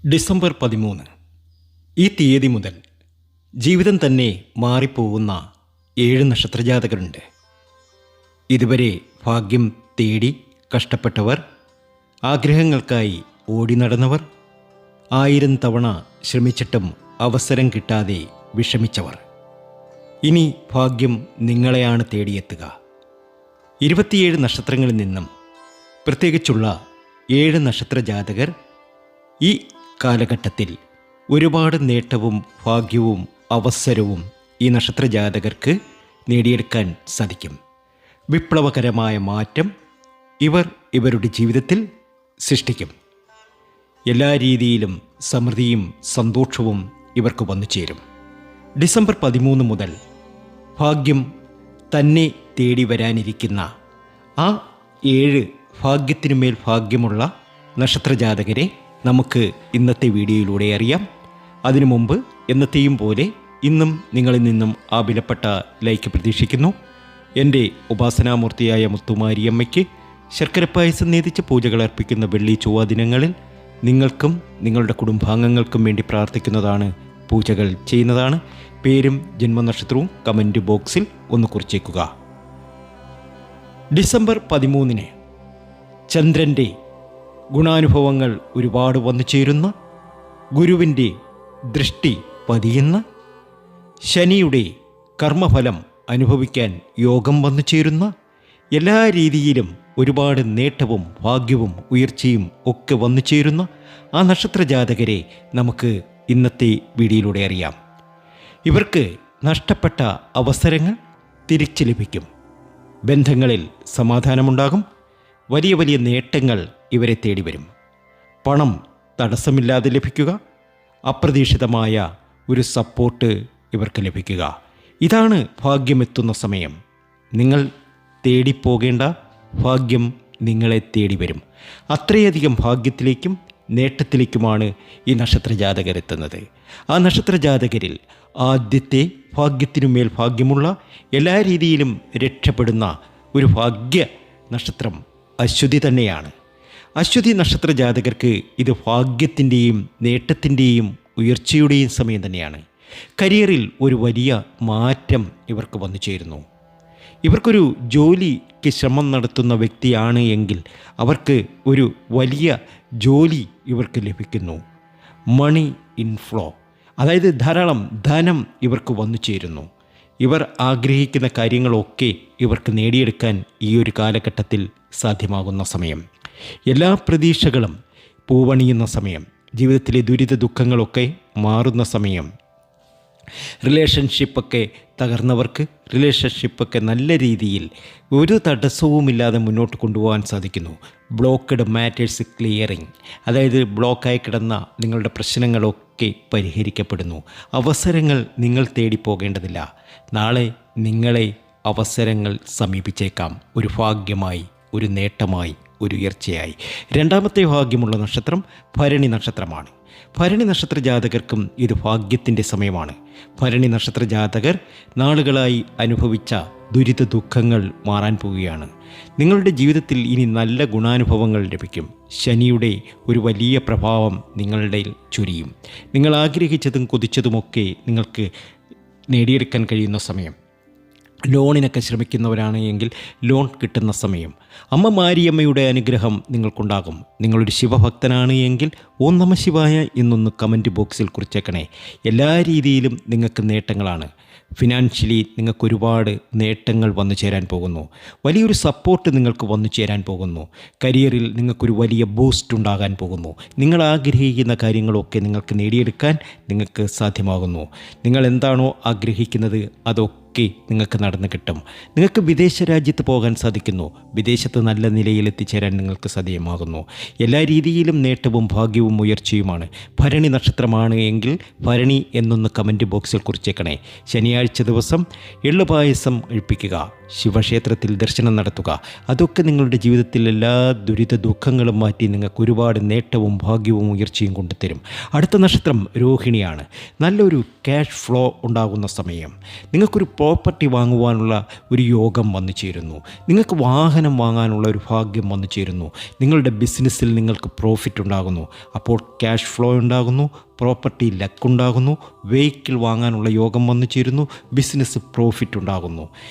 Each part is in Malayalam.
ഡിസംബർ 13 ഈ തീയതി മുതൽ ജീവിതം തന്നെ മാറിപ്പോകുന്ന 7 നക്ഷത്രജാതകരുണ്ട്. ഇതുവരെ ഭാഗ്യം തേടി കഷ്ടപ്പെട്ടവർ, ആഗ്രഹങ്ങൾക്കായി ഓടി നടന്നവർ, 1000 തവണ ശ്രമിച്ചിട്ടും അവസരം കിട്ടാതെ വിഷമിച്ചവർ. ഇനി ഭാഗ്യം നിങ്ങളെയാണ് തേടിയെത്തുക. 27 നക്ഷത്രങ്ങളിൽ നിന്നും പ്രത്യേകിച്ചുള്ള 7 നക്ഷത്രജാതകർ ഈ കാലഘട്ടത്തിൽ ഒരുപാട് നേട്ടവും ഭാഗ്യവും അവസരവും ഈ നക്ഷത്രജാതകർക്ക് നേടിയെടുക്കാൻ സാധിക്കും. വിപ്ലവകരമായ മാറ്റം ഇവർ ഇവരുടെ ജീവിതത്തിൽ സൃഷ്ടിക്കും. എല്ലാ രീതിയിലും സമൃദ്ധിയും സന്തോഷവും ഇവർക്ക് വന്നു ചേരും. ഡിസംബർ 13 മുതൽ ഭാഗ്യം തന്നെ തേടി വരാനിരിക്കുന്ന ആ 7 ഭാഗ്യത്തിനുമേൽ ഭാഗ്യമുള്ള നക്ഷത്രജാതകരെ നമുക്ക് ഇന്നത്തെ വീഡിയോയിലൂടെ അറിയാം. അതിനു മുമ്പ് എന്നത്തെയും പോലെ ഇന്നും നിങ്ങളിൽ നിന്നും ആ വിലപ്പെട്ട ലൈക്ക് പ്രതീക്ഷിക്കുന്നു. എൻ്റെ ഉപാസനാമൂർത്തിയായ മുത്തുമാരിയമ്മയ്ക്ക് ശർക്കര പായസം നേതിച്ച് പൂജകൾ അർപ്പിക്കുന്ന വെള്ളി ചൊവ്വ ദിനങ്ങളിൽ നിങ്ങൾക്കും നിങ്ങളുടെ കുടുംബാംഗങ്ങൾക്കും വേണ്ടി പ്രാർത്ഥിക്കുന്നതാണ്, പൂജകൾ ചെയ്യുന്നതാണ്. പേരും ജന്മനക്ഷത്രവും കമൻറ്റ് ബോക്സിൽ ഒന്ന് കുറിച്ചേക്കുക. ഡിസംബർ 13 ചന്ദ്രൻ്റെ ഗുണാനുഭവങ്ങൾ ഒരുപാട് വന്നു ചേരുന്ന, ഗുരുവിൻ്റെ ദൃഷ്ടി പതിയുന്ന, ശനിയുടെ കർമ്മഫലം അനുഭവിക്കാൻ യോഗം വന്നു ചേരുന്ന, എല്ലാ രീതിയിലും ഒരുപാട് നേട്ടവും ഭാഗ്യവും ഉയർച്ചയും ഒക്കെ വന്നു ചേരുന്ന ആ നക്ഷത്രജാതകരെ നമുക്ക് ഇന്നത്തെ വീഡിയോയിലൂടെ അറിയാം. ഇവർക്ക് നഷ്ടപ്പെട്ട അവസരങ്ങൾ തിരിച്ചു ലഭിക്കും. ബന്ധങ്ങളിൽ സമാധാനമുണ്ടാകും. വലിയ വലിയ നേട്ടങ്ങൾ ഇവരെ തേടി വരും. പണം തടസ്സമില്ലാതെ ലഭിക്കുക, അപ്രതീക്ഷിതമായ ഒരു സപ്പോർട്ട് ഇവർക്ക് ലഭിക്കുക. ഇതാണ് ഭാഗ്യമെത്തുന്ന സമയം. നിങ്ങൾ തേടിപ്പോകേണ്ട ഭാഗ്യം നിങ്ങളെ തേടി വരും. അത്രയധികം ഭാഗ്യത്തിലേക്കും നേട്ടത്തിലേക്കുമാണ് ഈ നക്ഷത്രജാതകരെത്തുന്നത്. ആ നക്ഷത്രജാതകരിൽ ആദ്യത്തെ ഭാഗ്യത്തിനുമേൽ ഭാഗ്യമുള്ള, എല്ലാ രീതിയിലും രക്ഷപ്പെടുന്ന ഒരു ഭാഗ്യ നക്ഷത്രം അശ്വതി തന്നെയാണ്. അശ്വതി നക്ഷത്ര ജാതകർക്ക് ഇത് ഭാഗ്യത്തിൻ്റെയും നേട്ടത്തിൻ്റെയും ഉയർച്ചയുടെയും സമയം തന്നെയാണ്. കരിയറിൽ ഒരു വലിയ മാറ്റം ഇവർക്ക് വന്നു ചേരുന്നു. ഇവർക്കൊരു ജോലിക്ക് ശ്രമം നടത്തുന്ന വ്യക്തിയാണ് എങ്കിൽ അവർക്ക് ഒരു വലിയ ജോലി ഇവർക്ക് ലഭിക്കുന്നു. മണി ഇൻഫ്ലോ, അതായത് ധാരാളം ധനം ഇവർക്ക് വന്നു ചേരുന്നു. ഇവർ ആഗ്രഹിക്കുന്ന കാര്യങ്ങളൊക്കെ ഇവർക്ക് നേടിയെടുക്കാൻ ഈ ഒരു കാലഘട്ടത്തിൽ സാധ്യമാകുന്ന സമയം. എല്ലാ പ്രതീക്ഷകളും പൂവണിയുന്ന സമയം. ജീവിതത്തിലെ ദുരിത ദുഃഖങ്ങളൊക്കെ മാറുന്ന സമയം. റിലേഷൻഷിപ്പൊക്കെ തകർന്നവർക്ക് റിലേഷൻഷിപ്പൊക്കെ നല്ല രീതിയിൽ ഒരു തടസ്സവുമില്ലാതെ മുന്നോട്ട് കൊണ്ടുപോകാൻ സാധിക്കുന്നു. ബ്ലോക്കഡ് മാറ്റേഴ്സ് ക്ലിയറിങ്, അതായത് ബ്ലോക്കായി കിടന്ന നിങ്ങളുടെ പ്രശ്നങ്ങളൊക്കെ പരിഹരിക്കപ്പെടുന്നു. അവസരങ്ങൾ നിങ്ങൾ തേടിപ്പോകേണ്ടതില്ല. നാളെ നിങ്ങളെ അവസരങ്ങൾ സമീപിച്ചേക്കാം. ഒരു ഭാഗ്യമായി, ഒരു നേട്ടമായി, ഒരു ഉയർച്ചയായി. രണ്ടാമത്തെ ഭാഗ്യമുള്ള നക്ഷത്രം ഭരണി നക്ഷത്രമാണ്. ഭരണി നക്ഷത്ര ജാതകർക്കും ഇത് ഭാഗ്യത്തിൻ്റെ സമയമാണ്. ഭരണി നക്ഷത്ര ജാതകർ നാളുകളായി അനുഭവിച്ച ദുരിത ദുഃഖങ്ങൾ മാറാൻ പോവുകയാണ്. നിങ്ങളുടെ ജീവിതത്തിൽ ഇനി നല്ല ഗുണാനുഭവങ്ങൾ ലഭിക്കും. ശനിയുടെ ഒരു വലിയ പ്രഭാവം നിങ്ങളുടെ ചൊരിയും. നിങ്ങൾ ആഗ്രഹിച്ചതും കൊതിച്ചതുമൊക്കെ നിങ്ങൾക്ക് നേടിയെടുക്കാൻ കഴിയുന്ന സമയം. ലോണിനൊക്കെ ശ്രമിക്കുന്നവരാണ് എങ്കിൽ ലോൺ കിട്ടുന്ന സമയം. അമ്മ മാരിയമ്മയുടെ അനുഗ്രഹം നിങ്ങൾക്കുണ്ടാകും. നിങ്ങളൊരു ശിവഭക്തനാണ് എങ്കിൽ ഓം നമഃ ശിവായ എന്നൊന്ന് കമൻറ്റ് ബോക്സിൽ കുറിച്ചേക്കണേ. എല്ലാ രീതിയിലും നിങ്ങൾക്ക് നേട്ടങ്ങളാണ്. ഫിനാൻഷ്യലി നിങ്ങൾക്ക് ഒരുപാട് നേട്ടങ്ങൾ വന്നു ചേരാൻ പോകുന്നു. വലിയൊരു സപ്പോർട്ട് നിങ്ങൾക്ക് വന്നു ചേരാൻ പോകുന്നു. കരിയറിൽ നിങ്ങൾക്കൊരു വലിയ ബൂസ്റ്റ് ഉണ്ടാകാൻ പോകുന്നു. നിങ്ങൾ ആഗ്രഹിക്കുന്ന കാര്യങ്ങളൊക്കെ നിങ്ങൾക്ക് നേടിയെടുക്കാൻ നിങ്ങൾക്ക് സാധ്യമാകുന്നു. നിങ്ങൾ എന്താണോ ആഗ്രഹിക്കുന്നത് അതൊക്കെ നിങ്ങൾക്ക് നടന്നു കിട്ടും. നിങ്ങൾക്ക് വിദേശ രാജ്യത്ത് പോകാൻ സാധിക്കുന്നു. വിദേശത്ത് നല്ല നിലയിൽ എത്തിച്ചേരാൻ നിങ്ങൾക്ക് സാധ്യമാകുന്നു. എല്ലാ രീതിയിലും നേട്ടവും ഭാഗ്യവും ഉയർച്ചയുമാണ്. ഭരണി നക്ഷത്രമാണ് എങ്കിൽ ഭരണി എന്നൊന്ന് കമൻറ്റ് ബോക്സിൽ കുറിച്ചേക്കണേ. ശനിയാഴ്ച ദിവസം എള്ളുപായസം കഴിപ്പിക്കുക. ശിവക്ഷേത്രത്തിൽ ദർശനം നടത്തുക. അതൊക്കെ നിങ്ങളുടെ ജീവിതത്തിൽ എല്ലാ ദുരിത ദുഃഖങ്ങളും മാറ്റി നിങ്ങൾക്ക് ഒരുപാട് നേട്ടവും ഭാഗ്യവും ഉയർച്ചയും കൊണ്ടുതരും. അടുത്ത നക്ഷത്രം രോഹിണിയാണ്. നല്ലൊരു ക്യാഷ് ഫ്ലോ ഉണ്ടാകുന്ന സമയം. നിങ്ങൾക്കൊരു പ്രോപ്പർട്ടി വാങ്ങുവാനുള്ള ഒരു യോഗം വന്നു ചേരുന്നു. നിങ്ങൾക്ക് വാഹനം വാങ്ങാനുള്ള ഒരു ഭാഗ്യം വന്നു ചേരുന്നു. നിങ്ങളുടെ ബിസിനസ്സിൽ നിങ്ങൾക്ക് പ്രോഫിറ്റ് ഉണ്ടാകുന്നു. അപ്പോൾ ക്യാഷ് ഫ്ലോ ഉണ്ടാകുന്നു, പ്രോപ്പർട്ടി ലക്കുണ്ടാകുന്നു, വെഹിക്കിൾ വാങ്ങാനുള്ള യോഗം വന്നു ചേരുന്നു, ബിസിനസ് പ്രോഫിറ്റ് ഉണ്ടാകുന്നു.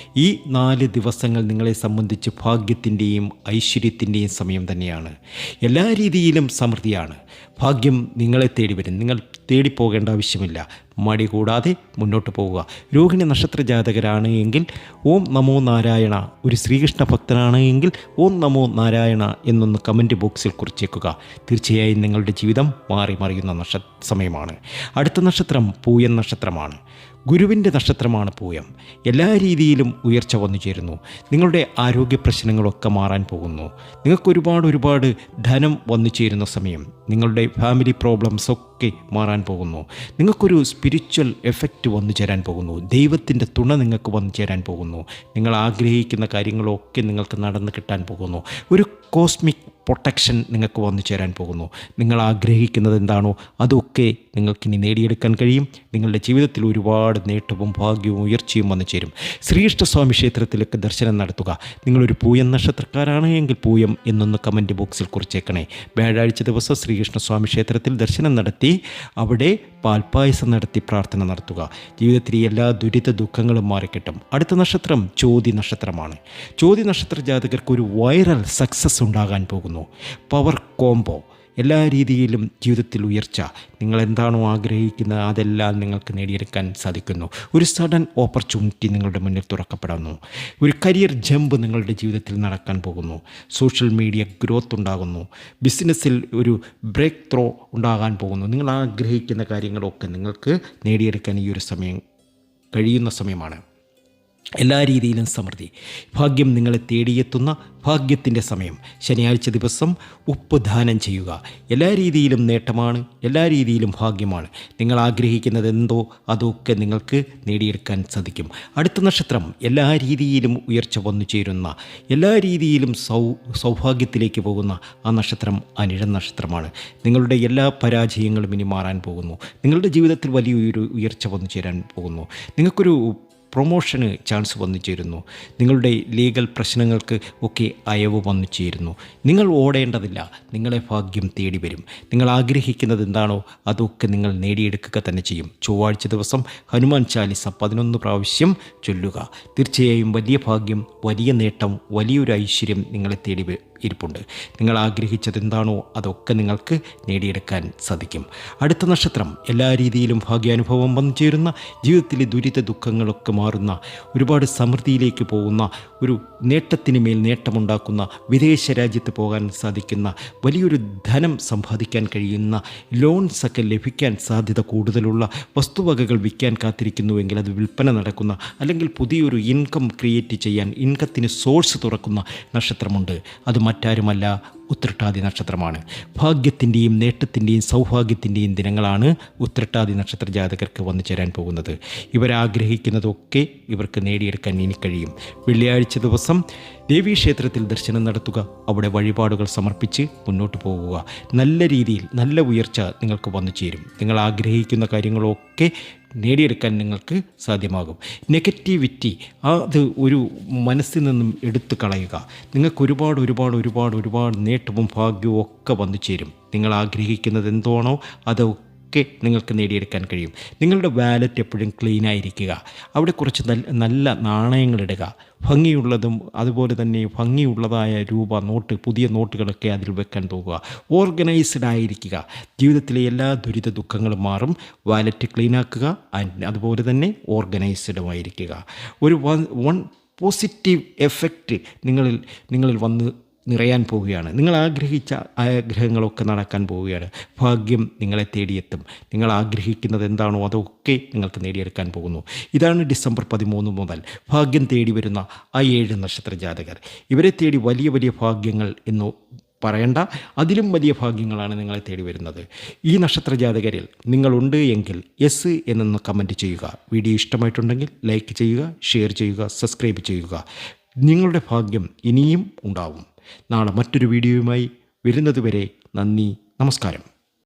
ഈ 4 ദിവസങ്ങൾ നിങ്ങളെ സംബന്ധിച്ച് ഭാഗ്യത്തിൻ്റെയും ഐശ്വര്യത്തിൻ്റെയും സമയം തന്നെയാണ്. എല്ലാ രീതിയിലും സമൃദ്ധിയാണ്. ഭാഗ്യം നിങ്ങളെ തേടി വരും. നിങ്ങൾ തേടിപ്പോകേണ്ട ആവശ്യമില്ല. മടി കൂടാതെ മുന്നോട്ട് പോവുക. രോഹിണി നക്ഷത്ര ജാതകരാണ് എങ്കിൽ ഓം നമോ നാരായണ, ഒരു ശ്രീകൃഷ്ണ ഭക്തനാണ് എങ്കിൽ ഓം നമോ നാരായണ എന്നൊന്ന് കമൻറ്റ് ബോക്സിൽ കുറിച്ചേക്കുക. തീർച്ചയായും നിങ്ങളുടെ ജീവിതം മാറി മറിയുന്ന സമയമാണ്. അടുത്ത നക്ഷത്രം പൂയം നക്ഷത്രമാണ്. ഗുരുവിൻ്റെ നക്ഷത്രമാണ് പൂയം. എല്ലാ രീതിയിലും ഉയർച്ച വന്നു ചേരുന്നു. നിങ്ങളുടെ ആരോഗ്യ പ്രശ്നങ്ങളൊക്കെ മാറാൻ പോകുന്നു. നിങ്ങൾക്ക് ഒരുപാട് ധനം വന്നു ചേരുന്ന സമയം. നിങ്ങളുടെ ഫാമിലി പ്രോബ്ലംസ് ഒക്കെ മാറാൻ പോകുന്നു. നിങ്ങൾക്കൊരു സ്പിരിച്വൽ എഫക്റ്റ് വന്നു ചേരാൻ പോകുന്നു. ദൈവത്തിൻ്റെ തുണ നിങ്ങൾക്ക് വന്നു ചേരാൻ പോകുന്നു. നിങ്ങൾ ആഗ്രഹിക്കുന്ന കാര്യങ്ങളൊക്കെ നിങ്ങൾക്ക് നടന്നു കിട്ടാൻ പോകുന്നു. ഒരു കോസ്മിക് പ്രൊട്ടക്ഷൻ നിങ്ങൾക്ക് വന്നു ചേരാൻ പോകുന്നു. നിങ്ങൾ ആഗ്രഹിക്കുന്നത് എന്താണോ അതൊക്കെ നിങ്ങൾക്കിനി നേടിയെടുക്കാൻ കഴിയും. നിങ്ങളുടെ ജീവിതത്തിൽ ഒരുപാട് നേട്ടവും ഭാഗ്യവും ഉയർച്ചയും വന്നു ചേരും. ശ്രീകൃഷ്ണസ്വാമി ക്ഷേത്രത്തിലേക്ക് ദർശനം നടത്തുക. നിങ്ങളൊരു പൂയം നക്ഷത്രക്കാരാണ് എങ്കിൽ പൂയം എന്നൊന്ന് കമൻറ്റ് ബോക്സിൽ കുറിച്ചേക്കണേ. വ്യാഴാഴ്ച ദിവസം ശ്രീകൃഷ്ണസ്വാമി ക്ഷേത്രത്തിൽ ദർശനം നടത്തി അവിടെ പാൽപ്പായസം നടത്തി പ്രാർത്ഥന നടത്തുക. ജീവിതത്തിലെ എല്ലാ ദുരിത ദുഃഖങ്ങളും മാറിക്കിട്ടും. അടുത്ത നക്ഷത്രം ചോതി നക്ഷത്രമാണ്. ചോതി നക്ഷത്ര ജാതകർക്ക് ഒരു വൈറൽ സക്സസ് ഉണ്ടാകാൻ പോകുന്നു. Power combo. എല്ലാ രീതിയിലും ജീവിതത്തിൽ ഉയർച്ച. നിങ്ങൾ എന്താണോ ആഗ്രഹിക്കുന്നത് അതെല്ലാം നിങ്ങൾക്ക് നേടിയെടുക്കാൻ സാധിക്കുന്നു. ഒരു സഡൻ ഓപ്പർച്യൂണിറ്റി നിങ്ങളുടെ മുന്നിൽ തുറക്കപ്പെടുന്നു. ഒരു കരിയർ ജമ്പ് നിങ്ങളുടെ ജീവിതത്തിൽ നടക്കാൻ പോകുന്നു. സോഷ്യൽ മീഡിയ ഗ്രോത്ത് ഉണ്ടാകുന്നു. ബിസിനസ്സിൽ ഒരു ബ്രേക്ക് ത്രോ ഉണ്ടാകാൻ പോകുന്നു. നിങ്ങൾ ആഗ്രഹിക്കുന്ന കാര്യങ്ങളൊക്കെ നിങ്ങൾക്ക് നേടിയെടുക്കാൻ ഈ ഒരു സമയം കഴിയുന്ന സമയമാണ്. എല്ലാ രീതിയിലും സമൃദ്ധി. ഭാഗ്യം നിങ്ങളെ തേടിയെത്തുന്ന ഭാഗ്യത്തിൻ്റെ സമയം. ശനിയാഴ്ച ദിവസം ഉപ്പ് ദാനം ചെയ്യുക. എല്ലാ രീതിയിലും നേട്ടമാണ്. എല്ലാ രീതിയിലും ഭാഗ്യമാണ്. നിങ്ങൾ ആഗ്രഹിക്കുന്നത് എന്തോ അതൊക്കെ നിങ്ങൾക്ക് നേടിയെടുക്കാൻ സാധിക്കും. അടുത്ത നക്ഷത്രം എല്ലാ രീതിയിലും ഉയർച്ച വന്നു ചേരുന്ന, എല്ലാ രീതിയിലും സൗഭാഗ്യത്തിലേക്ക് പോകുന്ന ആ നക്ഷത്രം അനിഴം നക്ഷത്രമാണ്. നിങ്ങളുടെ എല്ലാ പരാജയങ്ങളും ഇനി മാറാൻ പോകുന്നു. നിങ്ങളുടെ ജീവിതത്തിൽ വലിയൊരു ഉയർച്ച വന്നു ചേരാൻ പോകുന്നു. നിങ്ങൾക്കൊരു പ്രൊമോഷന് ചാൻസ് വന്നു ചേരുന്നു. നിങ്ങളുടെ ലീഗൽ പ്രശ്നങ്ങൾക്ക് ഒക്കെ അയവ് വന്നു ചേരുന്നു. നിങ്ങൾ ഓടേണ്ടതില്ല. നിങ്ങളെ ഭാഗ്യം തേടി വരും. നിങ്ങൾ ആഗ്രഹിക്കുന്നത് എന്താണോ അതൊക്കെ നിങ്ങൾ നേടിയെടുക്കുക തന്നെ ചെയ്യും. ചൊവ്വാഴ്ച ദിവസം ഹനുമാൻ ചാലിസ 11 പ്രാവശ്യം ചൊല്ലുക. തീർച്ചയായും വലിയ ഭാഗ്യം, വലിയ നേട്ടം, വലിയൊരു ഐശ്വര്യം നിങ്ങളെ തേടി ഇരിപ്പുണ്ട്. നിങ്ങൾ ആഗ്രഹിച്ചത് എന്താണോ അതൊക്കെ നിങ്ങൾക്ക് നേടിയെടുക്കാൻ സാധിക്കും. അടുത്ത നക്ഷത്രം എല്ലാ രീതിയിലും ഭാഗ്യാനുഭവം വന്നു ചേരുന്ന, ജീവിതത്തിലെ ദുരിത ദുഃഖങ്ങളൊക്കെ മാറുന്ന, ഒരുപാട് സമൃദ്ധിയിലേക്ക് പോകുന്ന, ഒരു നേട്ടത്തിന് മേൽ നേട്ടമുണ്ടാക്കുന്ന, വിദേശ രാജ്യത്ത് പോകാൻ സാധിക്കുന്ന, വലിയൊരു ധനം സമ്പാദിക്കാൻ കഴിയുന്ന, ലോൺസൊക്കെ ലഭിക്കാൻ സാധ്യത കൂടുതലുള്ള, വസ്തുവകകൾ വിൽക്കാൻ കാത്തിരിക്കുന്നുവെങ്കിൽ അത് വിൽപ്പന നടക്കുന്ന, അല്ലെങ്കിൽ പുതിയൊരു ഇൻകം ക്രിയേറ്റ് ചെയ്യാൻ ഇൻകത്തിന് സോഴ്സ് തുറക്കുന്ന നക്ഷത്രമുണ്ട്. അത് മറ്റാരുമല്ല, ഉത്രട്ടാതി നക്ഷത്രമാണ്. ഭാഗ്യത്തിൻ്റെയും നേട്ടത്തിൻ്റെയും സൗഭാഗ്യത്തിൻ്റെയും ദിനങ്ങളാണ് ഉത്രട്ടാതി നക്ഷത്ര ജാതകർക്ക് വന്നു ചേരാൻ പോകുന്നത്. ഇവരാഗ്രഹിക്കുന്നതൊക്കെ ഇവർക്ക് നേടിയെടുക്കാൻ ഇനി കഴിയും. വെള്ളിയാഴ്ച ദിവസം ദേവീക്ഷേത്രത്തിൽ ദർശനം നടത്തുക. അവിടെ വഴിപാടുകൾ സമർപ്പിച്ച് മുന്നോട്ട് പോകുക. നല്ല രീതിയിൽ നല്ല ഉയർച്ച നിങ്ങൾക്ക് വന്നു ചേരും. നിങ്ങൾ ആഗ്രഹിക്കുന്ന കാര്യങ്ങളൊക്കെ നേടിയെടുക്കാൻ നിങ്ങൾക്ക് സാധ്യമാകും. നെഗറ്റിവിറ്റി അത് ഒരു മനസ്സിൽ നിന്നും എടുത്തു കളയുക. നിങ്ങൾക്ക് ഒരുപാട് നേട്ടവും ഭാഗ്യവും ഒക്കെ വന്നു ചേരും. നിങ്ങൾ ആഗ്രഹിക്കുന്നത് എന്താണോ അതൊക്കെ നിങ്ങൾക്ക് നേടിയെടുക്കാൻ കഴിയും. നിങ്ങളുടെ വാലറ്റ് എപ്പോഴും ക്ലീനായിരിക്കുക. അവിടെ കുറച്ച് നല്ല നാണയങ്ങളിടുക. ഭംഗിയുള്ളതും അതുപോലെ തന്നെ ഭംഗിയുള്ളതായ രൂപ നോട്ട്, പുതിയ നോട്ടുകളൊക്കെ അതിൽ വെക്കാൻ പോകുക. ഓർഗനൈസ്ഡ് ആയിരിക്കുക. ജീവിതത്തിലെ എല്ലാ ദുരിത ദുഃഖങ്ങളും മാറും. വാലറ്റ് ക്ലീനാക്കുക. അതുപോലെ തന്നെ ഓർഗനൈസ്ഡുമായിരിക്കുക. ഒരു പോസിറ്റീവ് എഫക്റ്റ് നിങ്ങളിൽ വന്ന് നിറയാൻ പോവുകയാണ്. നിങ്ങൾ ആഗ്രഹിച്ച ആഗ്രഹങ്ങളൊക്കെ നടക്കാൻ പോവുകയാണ്. ഭാഗ്യം നിങ്ങളെ തേടിയെത്തും. നിങ്ങൾ ആഗ്രഹിക്കുന്നത് എന്താണോ അതൊക്കെ നിങ്ങൾക്ക് നേടിയെടുക്കാൻ പോകുന്നു. ഇതാണ് ഡിസംബർ 13 മുതൽ ഭാഗ്യം തേടി വരുന്ന ആ 7 നക്ഷത്ര ജാതകർ. ഇവരെ തേടി വലിയ ഭാഗ്യങ്ങൾ എന്ന് പറയണ്ട, അതിലും വലിയ ഭാഗ്യങ്ങളാണ് നിങ്ങളെ തേടി വരുന്നത്. ഈ നക്ഷത്ര ജാതകരിൽ നിങ്ങളുണ്ട് എങ്കിൽ യെസ് എന്നൊന്ന് കമൻറ്റ് ചെയ്യുക. വീഡിയോ ഇഷ്ടമായിട്ടുണ്ടെങ്കിൽ ലൈക്ക് ചെയ്യുക, ഷെയർ ചെയ്യുക, സബ്സ്ക്രൈബ് ചെയ്യുക. നിങ്ങളുടെ ഭാഗ്യം ഇനിയും ഉണ്ടാവും. നാളെ മറ്റൊരു വീഡിയോയുമായി വരുന്നതുവരെ നന്ദി, നമസ്കാരം.